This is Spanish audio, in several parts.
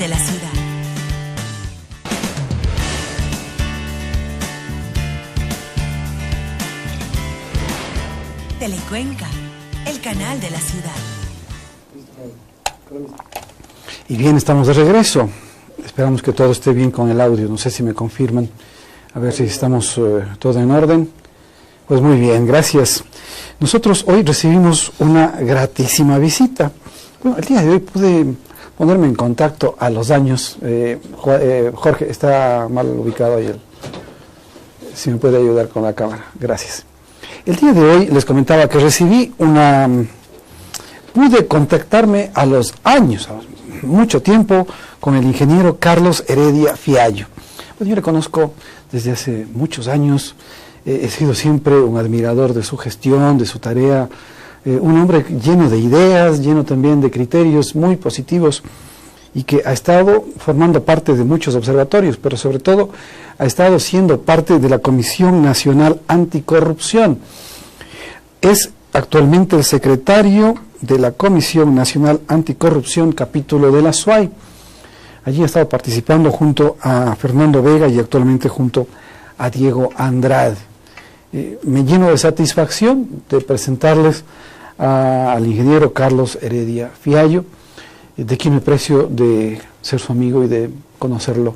de la ciudad. Telecuenca, el canal de la ciudad. Y bien, estamos de regreso. Esperamos que todo esté bien con el audio. No sé si me confirman. A ver si estamos todo en orden. Pues muy bien, gracias. Nosotros hoy recibimos una gratísima visita. Bueno, el día de hoy pude ponerme en contacto a los años. Jorge, está mal ubicado ahí. Si me puede ayudar con la cámara. Gracias. El día de hoy les comentaba que recibí pude contactarme a los años, mucho tiempo, con el ingeniero Carlos Heredia Fiallo. Pues yo le conozco desde hace muchos años, he sido siempre un admirador de su gestión, de su tarea, un hombre lleno de ideas, lleno también de criterios muy positivos y que ha estado formando parte de muchos observatorios, pero sobre todo ha estado siendo parte de la Comisión Nacional Anticorrupción. Es actualmente el secretario de la Comisión Nacional Anticorrupción, capítulo de la SUAY. Allí ha estado participando junto a Fernando Vega y actualmente junto a Diego Andrade. Me lleno de satisfacción de presentarles al ingeniero Carlos Heredia Fiallo, de quien me aprecio de ser su amigo y de conocerlo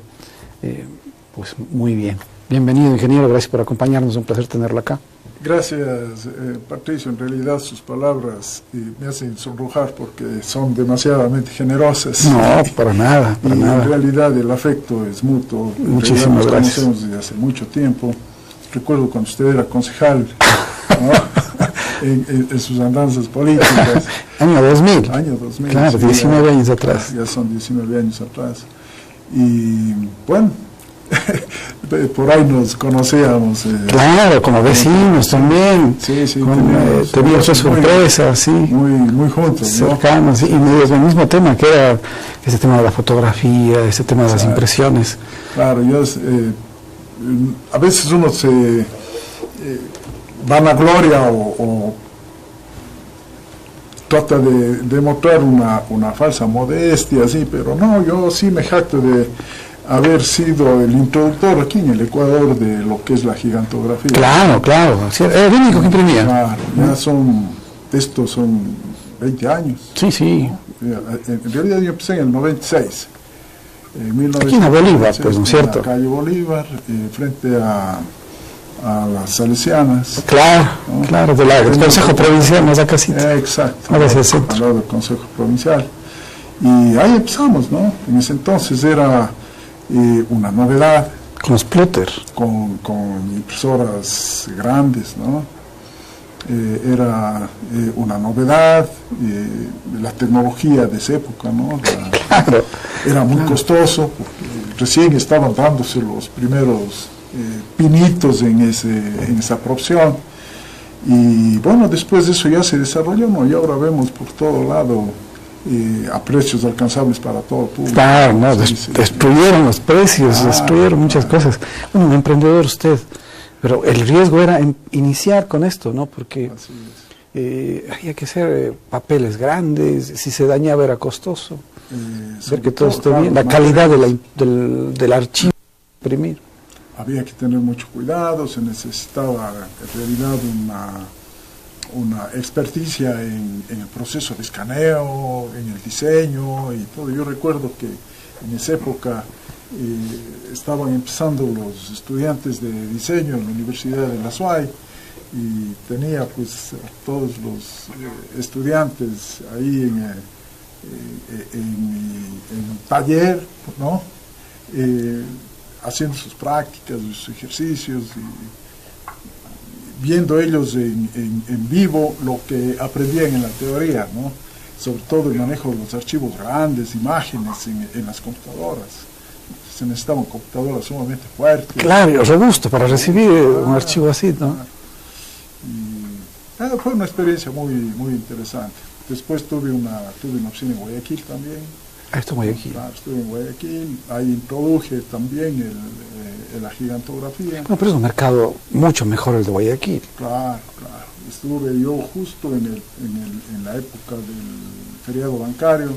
pues muy bien. Bienvenido, ingeniero, gracias por acompañarnos, es un placer tenerlo acá. Gracias, Patricio. En realidad sus palabras me hacen sonrojar porque son demasiadamente generosas. No, para nada, para nada. En realidad el afecto es mutuo. Muchísimas gracias. Nos conocemos desde hace mucho tiempo. Recuerdo cuando usted era concejal, ¿no? en sus andanzas políticas. Año 2000. Año 2000. Claro, sí, 19 años atrás. Ya son 19 años atrás. Y bueno, por ahí nos conocíamos. Claro, como vecinos también. Sí, sí. Tenía otras sorpresas, sí. Muy juntos, cercanos, ¿no? Y medio del mismo tema, que era ese tema de la fotografía, ese tema de las impresiones. Claro, a veces uno se vanagloria o trata de demostrar una falsa modestia, así, pero no, yo sí me jacto de haber sido el introductor aquí en el Ecuador de lo que es la gigantografía. Claro, claro, el único que imprimía. Claro, estos son 20 años. Sí, sí. En realidad yo empecé en el 96. Aquí en Bolívar, pues, ¿no es cierto? En la calle Bolívar, frente a las Salesianas. Claro, ¿no? Claro, del Consejo Provincial, más acá sí. Exacto, al lado del Consejo Provincial. Y ahí empezamos, ¿no? En ese entonces era una novedad. Con los plotter. Con impresoras grandes, ¿no? Era una novedad, la tecnología de esa época, ¿no? Claro, era muy costoso, porque recién estaban dándose los primeros pinitos en esa profesión. Y bueno, después de eso ya se desarrolló, ¿no? Y ahora vemos por todo lado a precios alcanzables para todo el público. Claro, no, destruyeron los precios, destruyeron muchas cosas. Bueno, un emprendedor usted, pero el riesgo era iniciar con esto, ¿no? Porque había que hacer papeles grandes, si se dañaba era costoso, ver que todo esté bien, la calidad del archivo imprimir. Había que tener mucho cuidado, se necesitaba en realidad una experticia en el proceso de escaneo, en el diseño y todo. Yo recuerdo que en esa época estaban empezando los estudiantes de diseño en la Universidad de la SUAY y tenía pues a todos los estudiantes ahí en mi taller, ¿no? Haciendo sus prácticas, sus ejercicios y viendo ellos en vivo lo que aprendían en la teoría, ¿no? Sobre todo el manejo de los archivos grandes, imágenes en las computadoras. Se necesitaban computadoras sumamente fuertes. Claro, y robusto para recibir un archivo así, ¿no? Y, fue una experiencia muy interesante. Después tuve una opción en Guayaquil también. Esto en Guayaquil. Estuve en Guayaquil, ahí introduje también la gigantografía. No, pero es un mercado mucho mejor el de Guayaquil. Claro. Estuve yo justo en la época del feriado bancario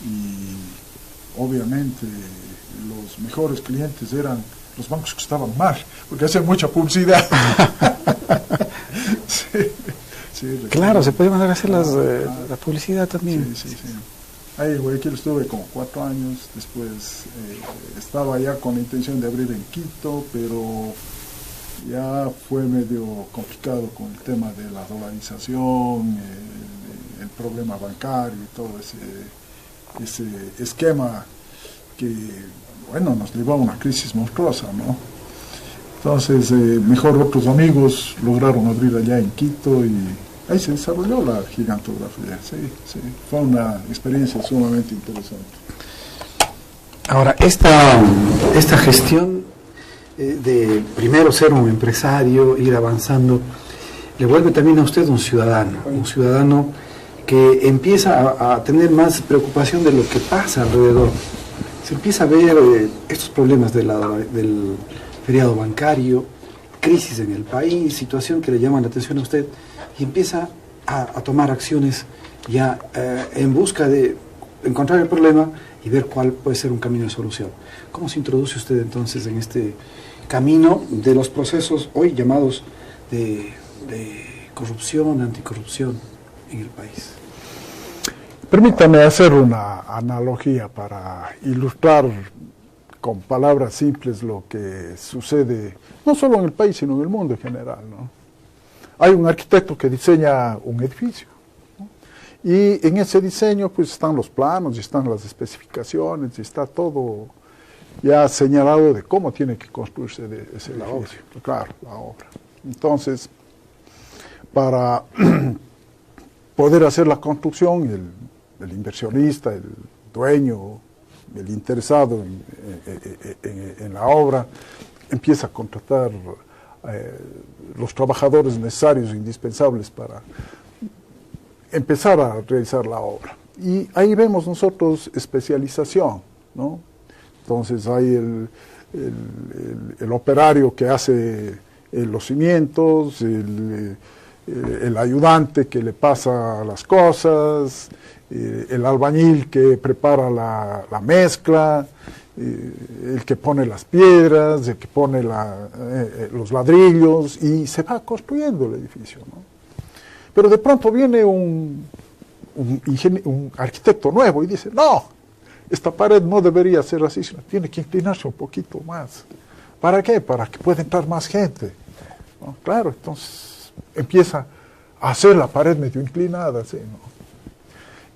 y obviamente los mejores clientes eran los bancos que estaban mal, porque hacen mucha publicidad. Sí, sí, claro, se puede mandar a hacer la publicidad también. Sí, sí, sí. Ahí en Guayaquil estuve como 4 años, después estaba ya con la intención de abrir en Quito, pero ya fue medio complicado con el tema de la dolarización, el problema bancario y todo ese esquema que, bueno, nos llevó a una crisis monstruosa, ¿no? Entonces, mejor otros amigos lograron abrir allá en Quito y ahí se desarrolló la gigantografía. Sí, sí, fue una experiencia sumamente interesante. Ahora, esta gestión de primero ser un empresario, ir avanzando, le vuelve también a usted un ciudadano que empieza a tener más preocupación de lo que pasa alrededor. Se empieza a ver estos problemas del feriado bancario, crisis en el país, situación que le llama la atención a usted, y empieza a tomar acciones ya en busca de encontrar el problema y ver cuál puede ser un camino de solución. ¿Cómo se introduce usted entonces en este camino de los procesos hoy llamados de corrupción, anticorrupción en el país? Permítame hacer una analogía para ilustrar con palabras simples lo que sucede, no solo en el país, sino en el mundo en general, ¿no? Hay un arquitecto que diseña un edificio, ¿no? Y en ese diseño pues están los planos, y están las especificaciones, y está todo ya señalado de cómo tiene que construirse ese edificio. Claro, la obra. Entonces, para poder hacer la construcción, el inversionista, el dueño, el interesado en la obra, empieza a contratar los trabajadores necesarios e indispensables para empezar a realizar la obra. Y ahí vemos nosotros especialización, ¿no? Entonces hay el operario que hace los cimientos, el ayudante que le pasa las cosas, el albañil que prepara la mezcla, el que pone las piedras, el que pone los ladrillos, y se va construyendo el edificio, ¿no? Pero de pronto viene un arquitecto nuevo y dice, no, esta pared no debería ser así, sino tiene que inclinarse un poquito más. ¿Para qué? Para que pueda entrar más gente, ¿no? Claro, entonces empieza a hacer la pared medio inclinada, ¿sí? ¿No?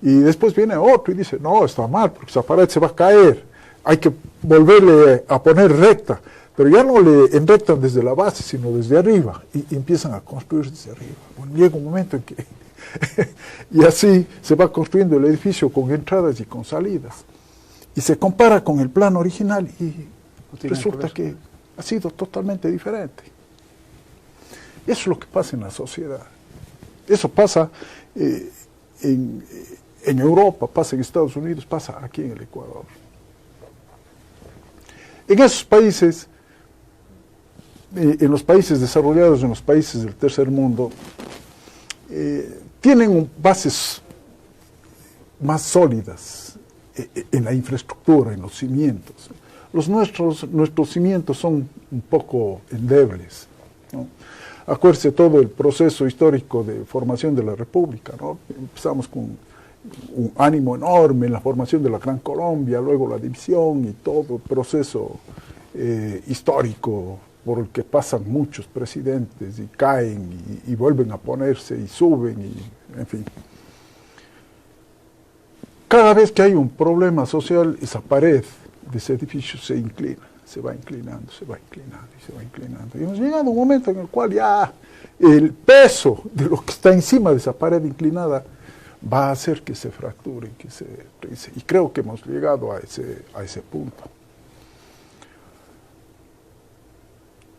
Y después viene otro y dice, no, está mal, porque esa pared se va a caer, hay que volverle a poner recta, pero ya no le enrectan desde la base, sino desde arriba, y empiezan a construir desde arriba. Bueno, llega un momento en que, y así se va construyendo el edificio con entradas y con salidas, y se compara con el plano original, y resulta que ha sido totalmente diferente. Eso es lo que pasa en la sociedad. Eso pasa en Europa, pasa en Estados Unidos, pasa aquí en el Ecuador. En esos países, en los países desarrollados, en los países del tercer mundo, tienen bases más sólidas en la infraestructura, en los cimientos. Nuestros cimientos son un poco endebles, ¿no? Acuérdese todo el proceso histórico de formación de la República, ¿no? Empezamos con un ánimo enorme en la formación de la Gran Colombia, luego la división y todo el proceso histórico por el que pasan muchos presidentes y caen y vuelven a ponerse y suben, y, en fin. Cada vez que hay un problema social, esa pared de ese edificio se inclina, se va inclinando, se va inclinando y se va inclinando. Y hemos llegado a un momento en el cual ya el peso de lo que está encima de esa pared inclinada va a hacer que se fracture, que se rice. Y creo que hemos llegado a ese punto.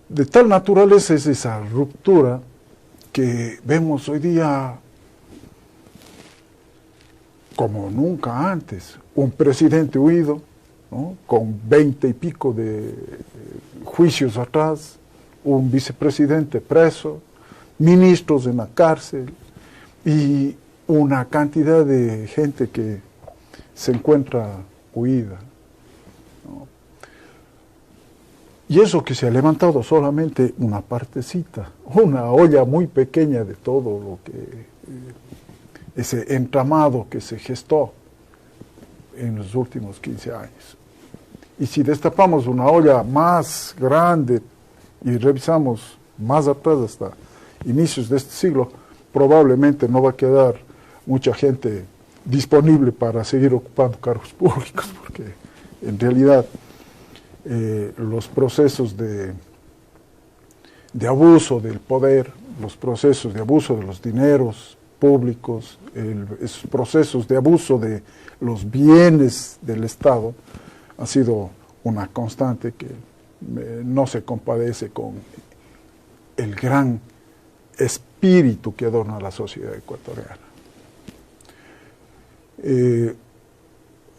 De tal naturaleza es esa ruptura que vemos hoy día como nunca antes. Un presidente huido, ¿no? Con 20 y pico de juicios atrás, un vicepresidente preso, ministros en la cárcel y una cantidad de gente que se encuentra huida. Y eso que se ha levantado solamente una partecita, una olla muy pequeña de todo lo que, ese entramado que se gestó en los últimos 15 años. Y si destapamos una olla más grande y revisamos más atrás hasta inicios de este siglo, probablemente no va a quedar mucha gente disponible para seguir ocupando cargos públicos, porque en realidad los procesos de abuso del poder, los procesos de abuso de los dineros públicos, esos procesos de abuso de los bienes del Estado, ha sido una constante que no se compadece con el gran espíritu que adorna la sociedad ecuatoriana.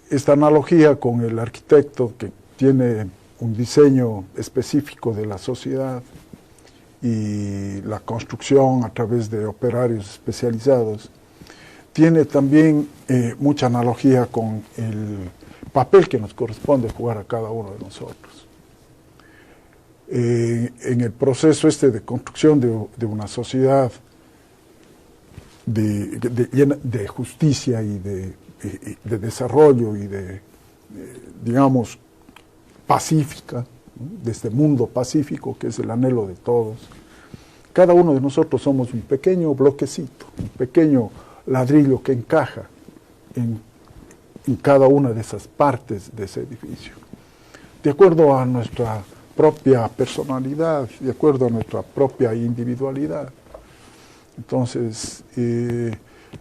Esta analogía con el arquitecto que tiene un diseño específico de la sociedad y la construcción a través de operarios especializados, tiene también mucha analogía con el papel que nos corresponde jugar a cada uno de nosotros. En el proceso de construcción de una sociedad de justicia y de desarrollo y digamos, pacífica, ¿no?, de este mundo pacífico que es el anhelo de todos, cada uno de nosotros somos un pequeño bloquecito, un pequeño ladrillo que encaja en cada una de esas partes de ese edificio. De acuerdo a nuestra propia personalidad, de acuerdo a nuestra propia individualidad. Entonces,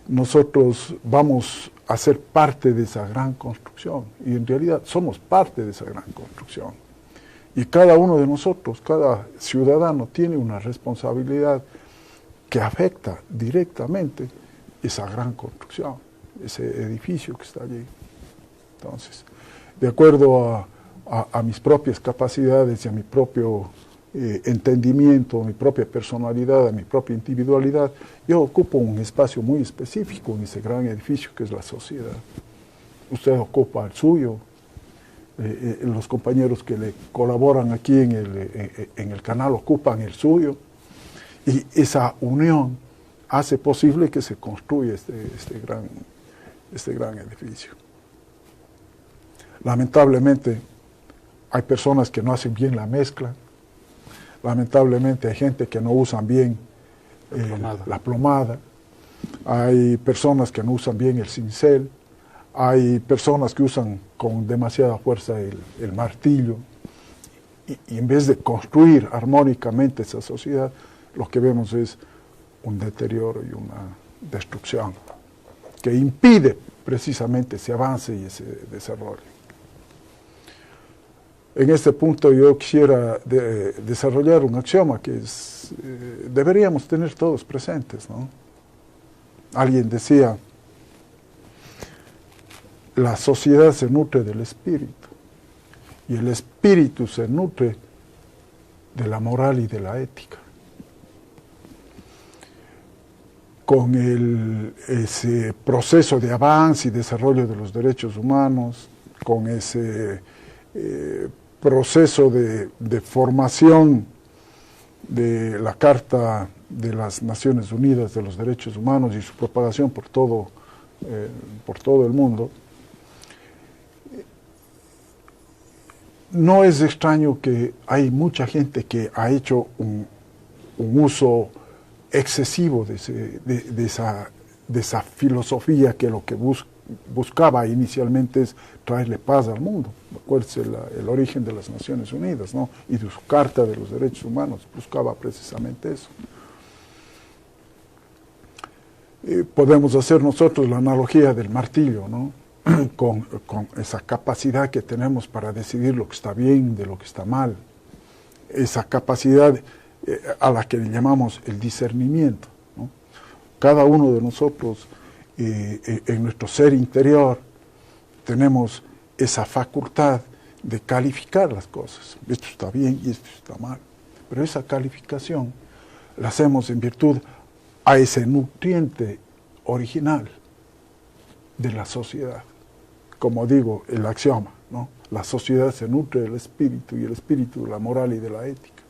nosotros vamos a ser parte de esa gran construcción, y en realidad somos parte de esa gran construcción. Y cada uno de nosotros, cada ciudadano, tiene una responsabilidad que afecta directamente esa gran construcción, ese edificio que está allí. Entonces, de acuerdo a mis propias capacidades y a mi propio entendimiento, a mi propia personalidad, a mi propia individualidad, yo ocupo un espacio muy específico en ese gran edificio que es la sociedad. Usted ocupa el suyo, los compañeros que le colaboran aquí en el canal ocupan el suyo, y esa unión hace posible que se construya este gran edificio. Lamentablemente, hay personas que no hacen bien la mezcla. Lamentablemente hay gente que no usan bien la plomada. Hay personas que no usan bien el cincel. Hay personas que usan con demasiada fuerza el martillo. Y en vez de construir armónicamente esa sociedad, lo que vemos es un deterioro y una destrucción que impide precisamente ese avance y ese desarrollo. En este punto yo quisiera desarrollar un axioma que deberíamos tener todos presentes, ¿no? Alguien decía, la sociedad se nutre del espíritu y el espíritu se nutre de la moral y de la ética. Con ese proceso de avance y desarrollo de los derechos humanos, con ese proceso de formación de la Carta de las Naciones Unidas de los Derechos Humanos y su propagación por todo el mundo, no es extraño que hay mucha gente que ha hecho un uso excesivo de esa filosofía que lo que buscaba inicialmente es traerle paz al mundo. Acuérdense el origen de las Naciones Unidas, ¿no?, y de su Carta de los Derechos Humanos, buscaba precisamente eso. Podemos hacer nosotros la analogía del martillo, ¿no?, con esa capacidad que tenemos para decidir lo que está bien de lo que está mal, esa capacidad a la que le llamamos el discernimiento, ¿no? Cada uno de nosotros en nuestro ser interior tenemos esa facultad de calificar las cosas. Esto está bien y esto está mal. Pero esa calificación la hacemos en virtud a ese nutriente original de la sociedad. Como digo, el axioma, ¿no? La sociedad se nutre del espíritu y el espíritu de la moral y de la ética.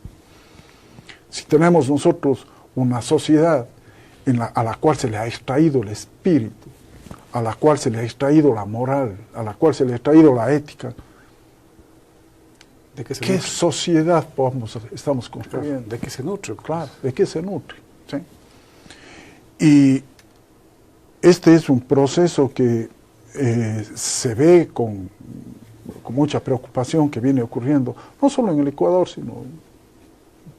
Si tenemos nosotros una sociedad a la cual se le ha extraído el espíritu, a la cual se le ha extraído la moral, a la cual se le ha extraído la ética, ¿De qué se ¿qué nutre? sociedad estamos construyendo? ¿De qué se nutre? Claro, ¿de qué se nutre? ¿Sí? Y este es un proceso que se ve con mucha preocupación que viene ocurriendo, no solo en el Ecuador, sino en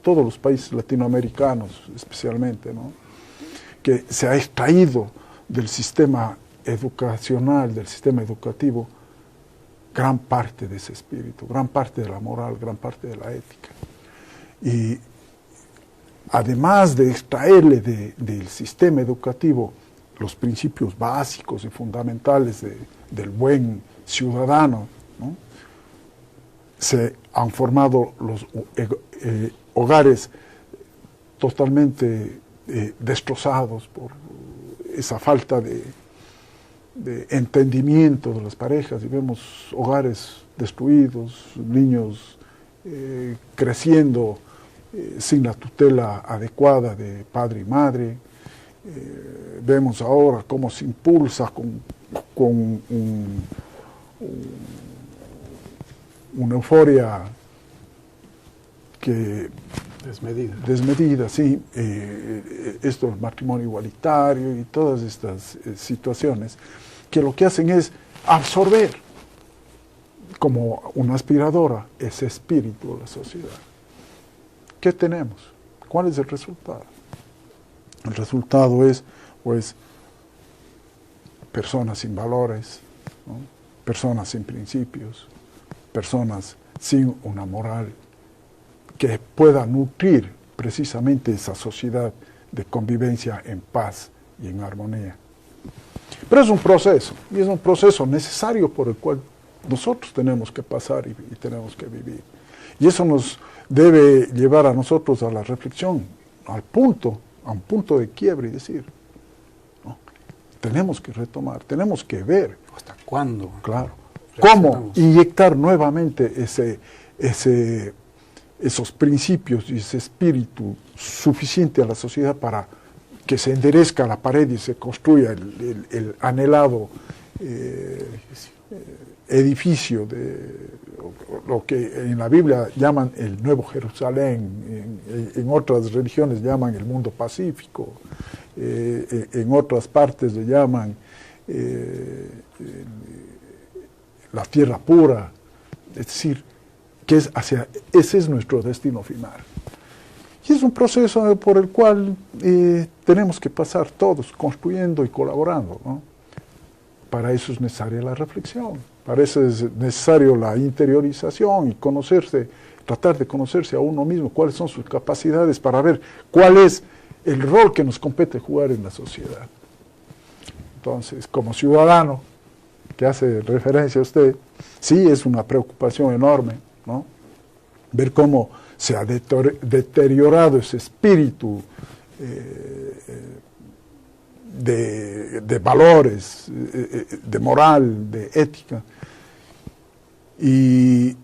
todos los países latinoamericanos especialmente, ¿no? Que se ha extraído del sistema educacional, del sistema educativo, gran parte de ese espíritu, gran parte de la moral, gran parte de la ética. Y además de extraerle del sistema educativo los principios básicos y fundamentales del buen ciudadano, ¿no? Se han formado los hogares totalmente destrozados por esa falta de entendimiento de las parejas, y vemos hogares destruidos, niños creciendo sin la tutela adecuada de padre y madre. Vemos ahora cómo se impulsa con una euforia que desmedida, sí, esto del matrimonio igualitario y todas estas situaciones, que lo que hacen es absorber como una aspiradora ese espíritu de la sociedad. ¿Qué tenemos? ¿Cuál es el resultado? El resultado es, pues, personas sin valores, ¿no? Personas sin principios, personas sin una moral que pueda nutrir precisamente esa sociedad de convivencia en paz y en armonía. Pero es un proceso, y es un proceso necesario por el cual nosotros tenemos que pasar y tenemos que vivir. Y eso nos debe llevar a nosotros a la reflexión, a un punto de quiebre y decir, ¿no? Tenemos que retomar, tenemos que ver. ¿Hasta cuándo? Claro. ¿Cómo inyectar nuevamente esos principios y ese espíritu suficiente a la sociedad para que se enderezca la pared y se construya el anhelado edificio de lo que en la Biblia llaman el Nuevo Jerusalén, en otras religiones llaman el mundo pacífico, en otras partes le llaman la tierra pura, es decir, que ese es nuestro destino final. Y es un proceso por el cual tenemos que pasar todos, construyendo y colaborando, ¿no? Para eso es necesaria la reflexión, para eso es necesario la interiorización y conocerse, tratar de conocerse a uno mismo, cuáles son sus capacidades para ver cuál es el rol que nos compete jugar en la sociedad. Entonces, como ciudadano, que hace referencia a usted, sí es una preocupación enorme, ¿no? Ver cómo se ha deteriorado ese espíritu de valores, de moral, de ética. Y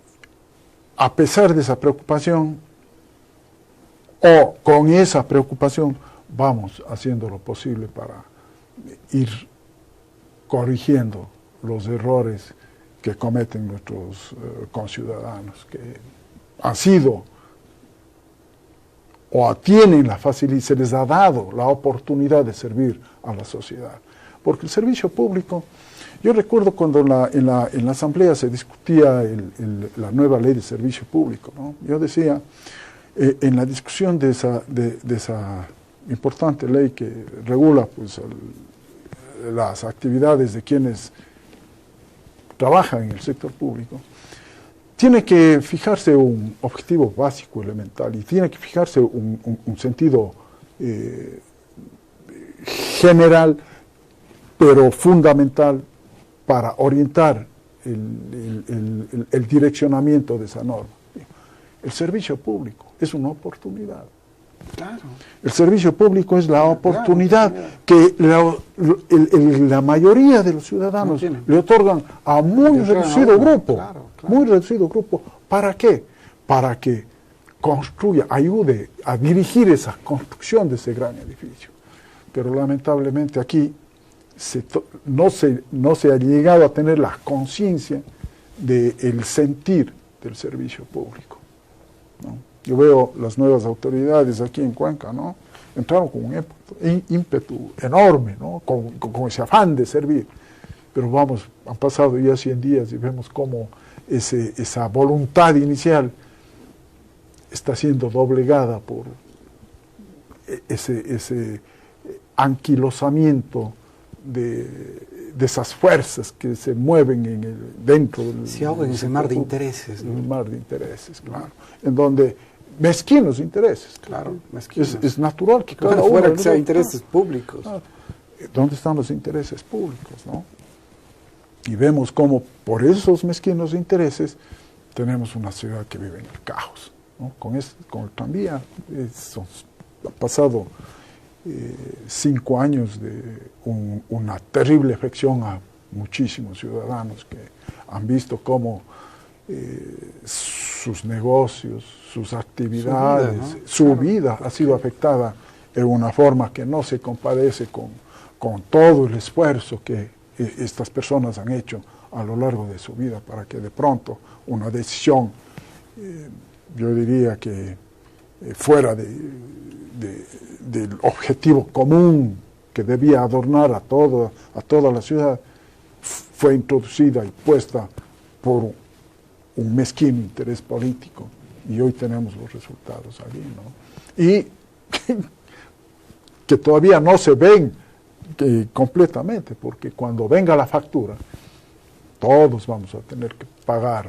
a pesar de esa preocupación, o con esa preocupación, vamos haciendo lo posible para ir corrigiendo los errores que cometen nuestros conciudadanos, que han sido o tienen la facilidad, se les ha dado la oportunidad de servir a la sociedad. Porque el servicio público, yo recuerdo cuando en la asamblea se discutía la nueva ley de servicio público, ¿no? Yo decía, en la discusión de esa importante ley que regula, pues, las actividades de quienes trabajan en el sector público, tiene que fijarse un objetivo básico, elemental, y tiene que fijarse un sentido general, pero fundamental, para orientar el direccionamiento de esa norma. El servicio público es una oportunidad. Claro. El servicio público es la oportunidad claro. que la mayoría de los ciudadanos No tienen. le otorgan a muy reducido grupo. Claro. Muy reducido grupo. ¿Para qué? Para que construya, ayude a dirigir esa construcción de ese gran edificio. Pero lamentablemente aquí no se ha llegado a tener la conciencia del sentir del servicio público, ¿no? Yo veo las nuevas autoridades aquí en Cuenca, ¿no? Entraron con un ímpetu enorme, ¿no? Con ese afán de servir. Pero han pasado ya 100 días y vemos cómo esa voluntad inicial está siendo doblegada por ese anquilosamiento de esas fuerzas que se mueven dentro del... Se ahoga en ese mar de intereses, ¿no? Un mar de intereses, claro. En donde mezquinos intereses. Claro, mezquinos. Es natural que cada uno... fuera que sea intereses públicos. Claro. ¿Dónde están los intereses públicos, no? Y vemos cómo por esos mezquinos intereses tenemos una ciudad que vive en el caos, ¿no? Con el tranvía ha pasado 5 años de una terrible afección a muchísimos ciudadanos que han visto cómo sus negocios, sus actividades, su vida ha sido afectada en una forma que no se compadece con todo el esfuerzo que estas personas han hecho a lo largo de su vida para que de pronto una decisión, yo diría que fuera del objetivo común que debía adornar a toda la ciudad, fue introducida y puesta por un mezquino interés político, y hoy tenemos los resultados allí, ¿no? Y que todavía no se ven completamente, porque cuando venga la factura, todos vamos a tener que pagar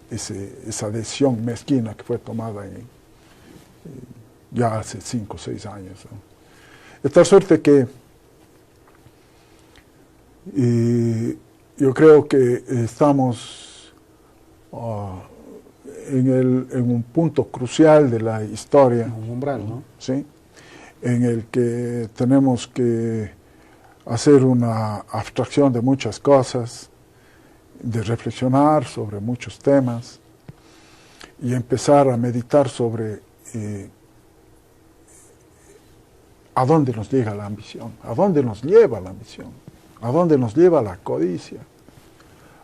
esa decisión mezquina que fue tomada ya hace 5 o 6 años, ¿no? De tal suerte que yo creo que estamos en un punto crucial de la historia. Un umbral, ¿no? ¿Sí? En el que tenemos que hacer una abstracción de muchas cosas, de reflexionar sobre muchos temas y empezar a meditar sobre a dónde nos llega la ambición, a dónde nos lleva la ambición, a dónde nos lleva la codicia,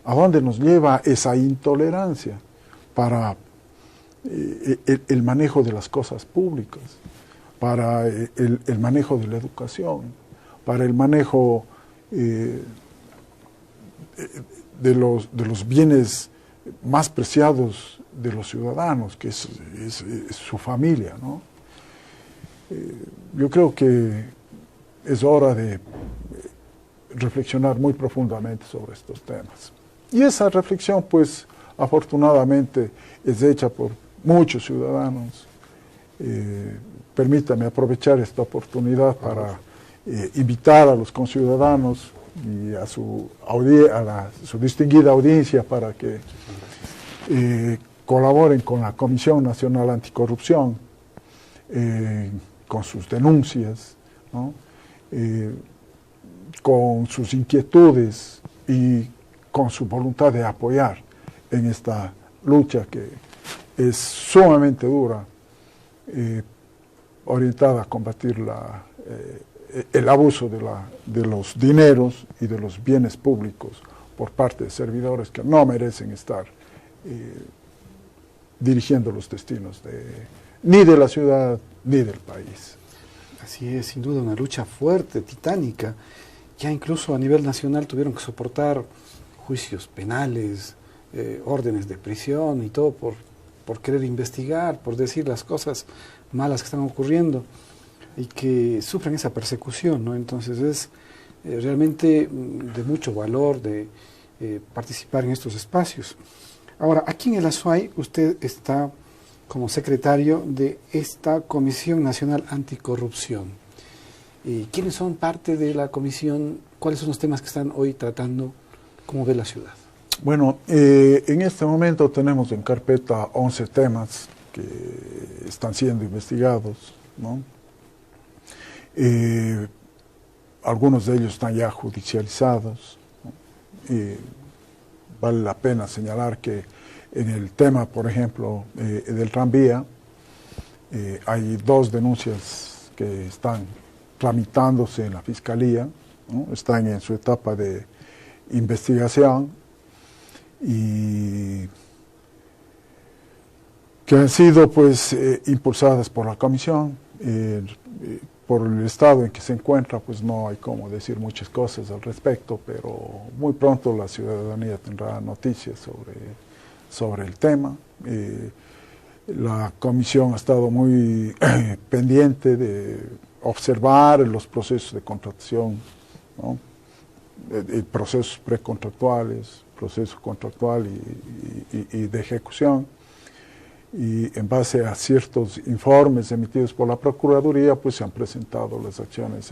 a dónde nos lleva esa intolerancia para el manejo de las cosas públicas, para el manejo de la educación, para el manejo de los bienes más preciados de los ciudadanos, que es su familia, ¿no? Yo creo que es hora de reflexionar muy profundamente sobre estos temas. Y esa reflexión, pues, afortunadamente, es hecha por muchos ciudadanos. Permítame aprovechar esta oportunidad para invitar a los conciudadanos y a su distinguida audiencia para que colaboren con la Comisión Nacional Anticorrupción, con sus denuncias, ¿no? Con sus inquietudes y con su voluntad de apoyar en esta lucha que es sumamente dura, orientada a combatir el abuso de los dineros y de los bienes públicos por parte de servidores que no merecen estar dirigiendo los destinos ni de la ciudad ni del país. Así es, sin duda una lucha fuerte, titánica. Ya incluso a nivel nacional tuvieron que soportar juicios penales, órdenes de prisión y todo por querer investigar, por decir las cosas malas que están ocurriendo y que sufren esa persecución, ¿no? Entonces es realmente de mucho valor de participar en estos espacios. Ahora, aquí en el Azuay usted está como secretario de esta Comisión Nacional Anticorrupción. ¿Quiénes son parte de la comisión? ¿Cuáles son los temas que están hoy tratando? ¿Cómo ve la ciudad? Bueno, en este momento tenemos en carpeta 11 temas que están siendo investigados, ¿no? Algunos de ellos están ya judicializados, ¿no? Vale la pena señalar que en el tema, por ejemplo, del tranvía, hay 2 denuncias que están tramitándose en la Fiscalía, ¿no? Están en su etapa de investigación y que han sido pues impulsadas por la Comisión. Por el estado en que se encuentra, pues no hay cómo decir muchas cosas al respecto, pero muy pronto la ciudadanía tendrá noticias sobre el tema. La Comisión ha estado muy pendiente de observar los procesos de contratación, ¿no? Procesos precontractuales, proceso contractual y de ejecución. Y en base a ciertos informes emitidos por la Procuraduría, pues se han presentado las acciones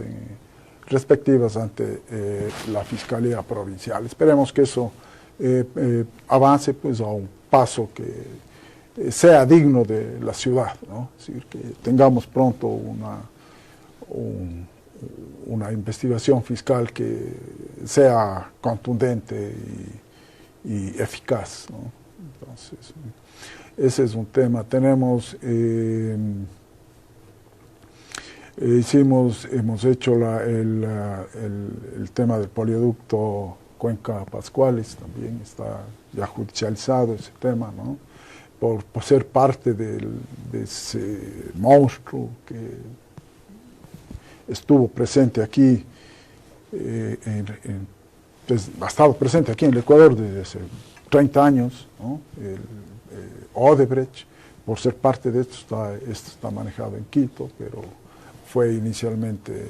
respectivas ante la Fiscalía Provincial. Esperemos que eso avance pues a un paso que sea digno de la ciudad, ¿no? Es decir, que tengamos pronto una investigación fiscal que sea contundente y eficaz, ¿no? Entonces, ese es un tema. Tenemos, hemos hecho el tema del polioducto Cuenca-Pascuales, también está ya judicializado ese tema, ¿no? Por ser parte de ese monstruo que estuvo presente aquí, pues, ha estado presente aquí en el Ecuador desde hace 30 años, ¿no? Odebrecht, por ser parte de esto está manejado en Quito, pero fue inicialmente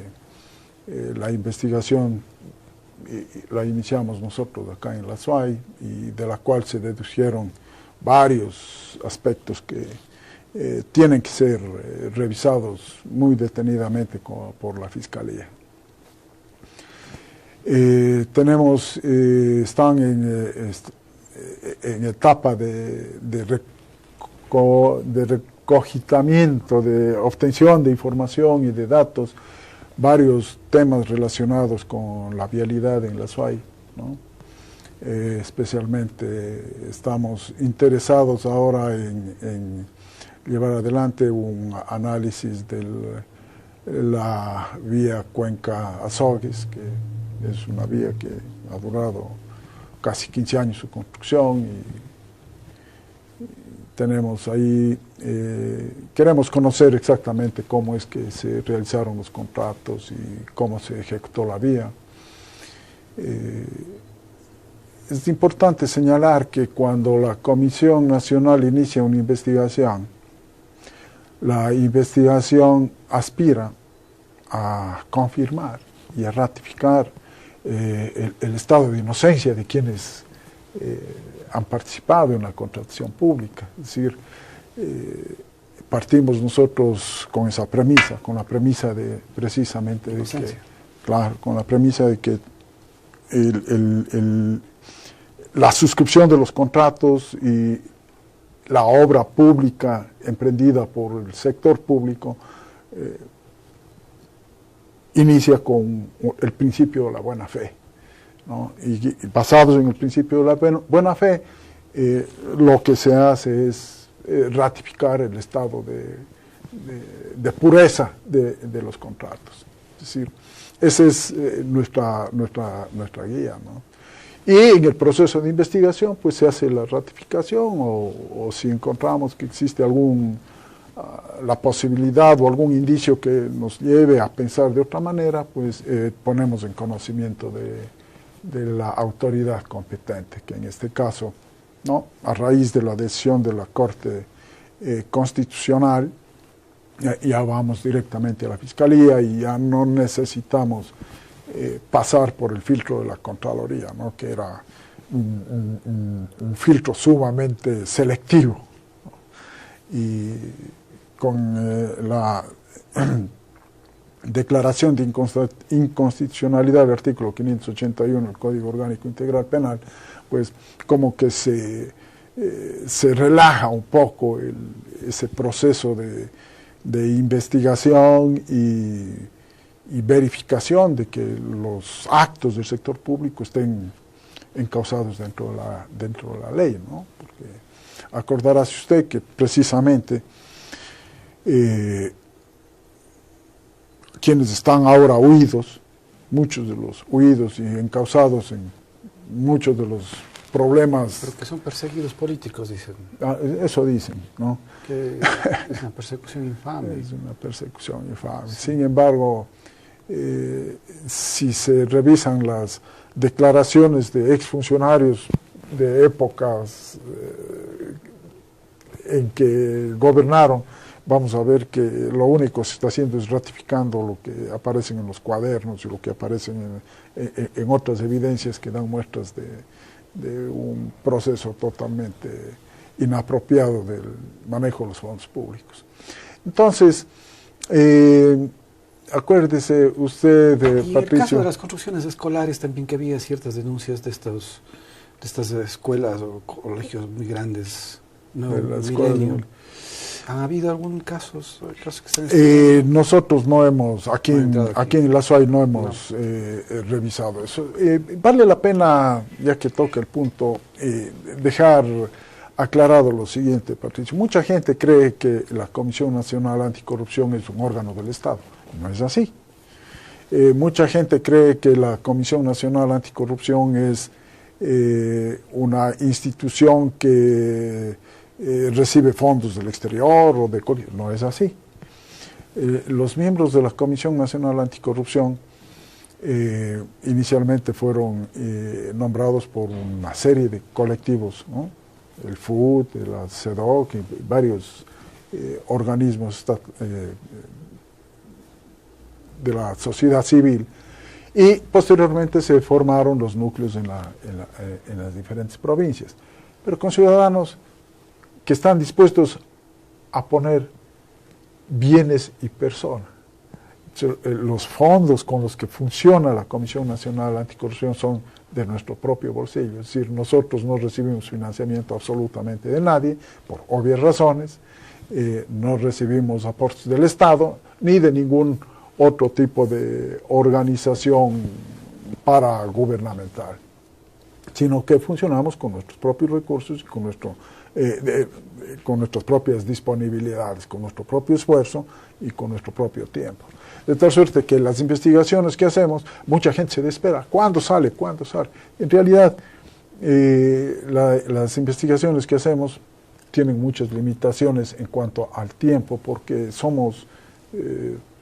la investigación, la iniciamos nosotros acá en la SUAY, y de la cual se dedujeron varios aspectos que tienen que ser revisados muy detenidamente por la Fiscalía. Están en etapa de recogitamiento, de obtención de información y de datos, varios temas relacionados con la vialidad en la SUAY, ¿no? Especialmente estamos interesados ahora en llevar adelante un análisis de la vía Cuenca-Azogues, que es una vía que ha durado casi 15 años su construcción, y tenemos ahí, queremos conocer exactamente cómo es que se realizaron los contratos y cómo se ejecutó la vía. Es importante señalar que cuando la Comisión Nacional inicia una investigación, la investigación aspira a confirmar y a ratificar el estado de inocencia de quienes han participado en la contratación pública. Es decir, partimos nosotros con esa premisa, con la premisa de precisamente de que, claro, con la premisa de que la suscripción de los contratos y la obra pública emprendida por el sector público inicia con el principio de la buena fe, ¿no? Y basados en el principio de la buena fe, lo que se hace es ratificar el estado de pureza de los contratos. Es decir, esa es nuestra guía, ¿no? Y en el proceso de investigación pues se hace la ratificación, o si encontramos que existe la posibilidad o algún indicio que nos lleve a pensar de otra manera, pues ponemos en conocimiento de la autoridad competente, que en este caso, ¿no?, a raíz de la decisión de la Corte Constitucional, ya vamos directamente a la Fiscalía y ya no necesitamos pasar por el filtro de la Contraloría, ¿no?, que era un filtro sumamente selectivo, ¿no? Y con la declaración de inconstitucionalidad del artículo 581 del Código Orgánico Integral Penal, pues como que se relaja un poco ese proceso de investigación y verificación de que los actos del sector público estén encausados dentro de la ley, ¿no? Porque acordará usted que precisamente quienes están ahora huidos, muchos de los huidos y encausados en muchos de los problemas. Pero que son perseguidos políticos, dicen. Eso dicen, ¿no? Que es una persecución infame. Es una persecución infame. Sí. Sin embargo, si se revisan las declaraciones de exfuncionarios de épocas en que gobernaron, vamos a ver que lo único que se está haciendo es ratificando lo que aparece en los cuadernos y lo que aparece en otras evidencias que dan muestras de un proceso totalmente inapropiado del manejo de los fondos públicos. Entonces, acuérdese usted, y Patricio. el caso de las construcciones escolares también, que había ciertas denuncias de estas escuelas o colegios muy grandes, Nuevo Milenio. ¿Han habido algún casos que están nosotros no hemos, aquí en la SUAY no hemos revisado eso. Vale la pena, ya que toca el punto, dejar aclarado lo siguiente, Patricio. Mucha gente cree que la Comisión Nacional Anticorrupción es un órgano del Estado. No es así. Mucha gente cree que la Comisión Nacional Anticorrupción es una institución que recibe fondos del exterior o de... No es así. Los miembros de la Comisión Nacional Anticorrupción inicialmente fueron nombrados por una serie de colectivos, ¿no? El FUT, la CEDOC y varios organismos de la sociedad civil, y posteriormente se formaron los núcleos en las diferentes provincias, pero con ciudadanos que están dispuestos a poner bienes y personas. Los fondos con los que funciona la Comisión Nacional Anticorrupción son de nuestro propio bolsillo, es decir, nosotros no recibimos financiamiento absolutamente de nadie, por obvias razones, no recibimos aportes del Estado, ni de ningún otro tipo de organización paragubernamental, sino que funcionamos con nuestros propios recursos y con nuestras propias disponibilidades, con nuestro propio esfuerzo y con nuestro propio tiempo. De tal suerte que las investigaciones que hacemos, mucha gente se desespera. ¿Cuándo sale? ¿Cuándo sale? En realidad, las investigaciones que hacemos tienen muchas limitaciones en cuanto al tiempo, porque somos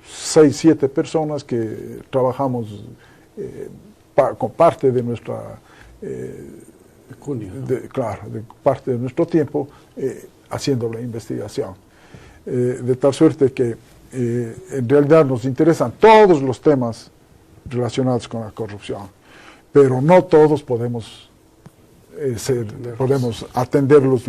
6, 7 personas que trabajamos con parte de nuestra... de parte de nuestro tiempo haciendo la investigación. De tal suerte que en realidad nos interesan todos los temas relacionados con la corrupción, pero no todos podemos atenderlos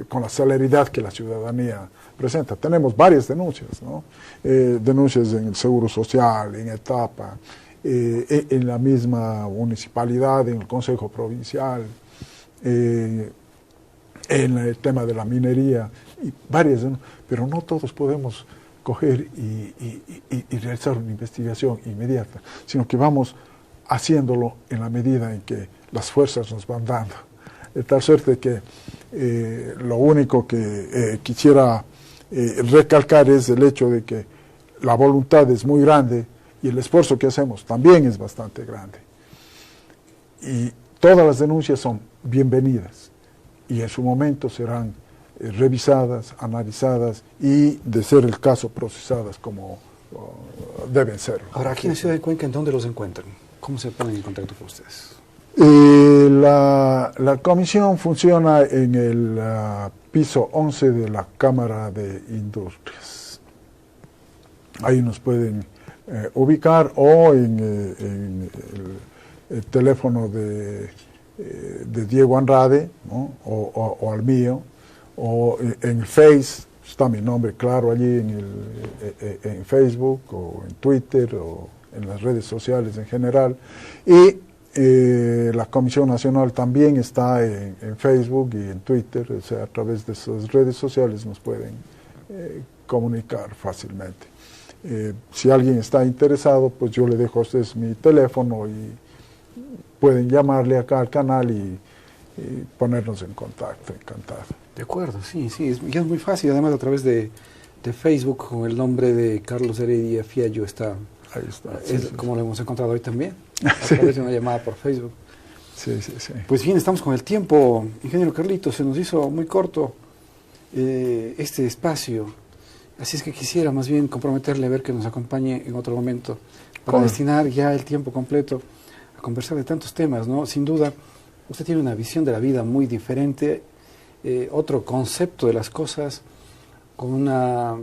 con la celeridad que la ciudadanía presenta. Tenemos varias denuncias, ¿no? Denuncias en el Seguro Social, en Etapa, en la misma municipalidad, en el Consejo Provincial, en el tema de la minería, y varias, ¿no? Pero no todos podemos coger y realizar una investigación inmediata, sino que vamos haciéndolo en la medida en que las fuerzas nos van dando. De tal suerte que lo único que quisiera recalcar es el hecho de que la voluntad es muy grande y el esfuerzo que hacemos también es bastante grande. Y todas las denuncias son bienvenidas y en su momento serán revisadas, analizadas y, de ser el caso, procesadas como deben serlo. Ahora, aquí en la ciudad de Cuenca, ¿en dónde los encuentran? ¿Cómo se ponen en contacto con ustedes? La comisión funciona en el piso 11 de la Cámara de Industrias. Ahí nos pueden ubicar, o en el teléfono de Diego Andrade, ¿no? o al mío, o en el Face, está mi nombre claro allí en Facebook o en Twitter o en las redes sociales en general, y La Comisión Nacional también está en Facebook y en Twitter, o sea, a través de sus redes sociales nos pueden comunicar fácilmente. Si alguien está interesado, pues yo le dejo a ustedes mi teléfono y pueden llamarle acá al canal y ponernos en contacto, encantado. De acuerdo, sí, y es muy fácil, además a través de Facebook con el nombre de Carlos Heredia Fiallo está. Ahí está. Como lo hemos encontrado hoy también, a través de una llamada por Facebook. Sí. Pues bien, estamos con el tiempo. Ingeniero Carlitos, se nos hizo muy corto este espacio, así es que quisiera más bien comprometerle a ver que nos acompañe en otro momento para destinar ya el tiempo completo a conversar de tantos temas, ¿no? Sin duda, usted tiene una visión de la vida muy diferente, otro concepto de las cosas, con una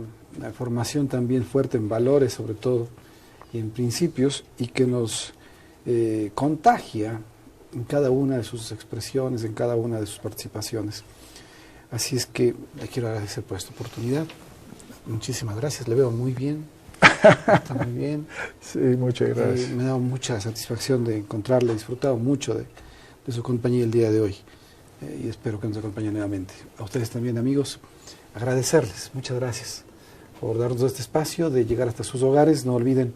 formación también fuerte en valores sobre todo, y en principios, y que nos contagia en cada una de sus expresiones, en cada una de sus participaciones. Así es que le quiero agradecer por esta oportunidad. Muchísimas gracias, le veo muy bien, está muy bien. Sí, muchas gracias. Me ha dado mucha satisfacción de encontrarle, he disfrutado mucho de su compañía el día de hoy, y espero que nos acompañe nuevamente. A ustedes también, amigos, agradecerles, muchas gracias por darnos este espacio de llegar hasta sus hogares. No olviden,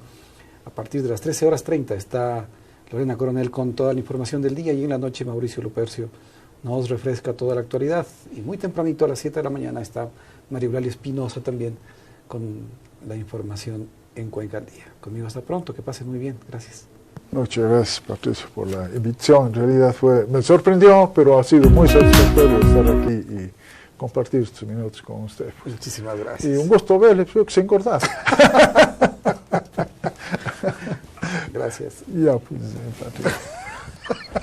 a partir de las 13:30 está Lorena Coronel con toda la información del día, y en la noche Mauricio Lupercio nos refresca toda la actualidad, y muy tempranito a las 7 de la mañana está María Eulalia Espinosa también con la información en Cuenca al Día. Conmigo hasta pronto, que pasen muy bien, gracias. Muchas gracias, Patricio, por la invitación. En realidad me sorprendió, pero ha sido muy satisfactorio estar aquí y compartir estos minutos con usted. Pues. Muchísimas gracias. Y un gusto verle, espero que se engordara. Gracias. Ya, pues, Patricio.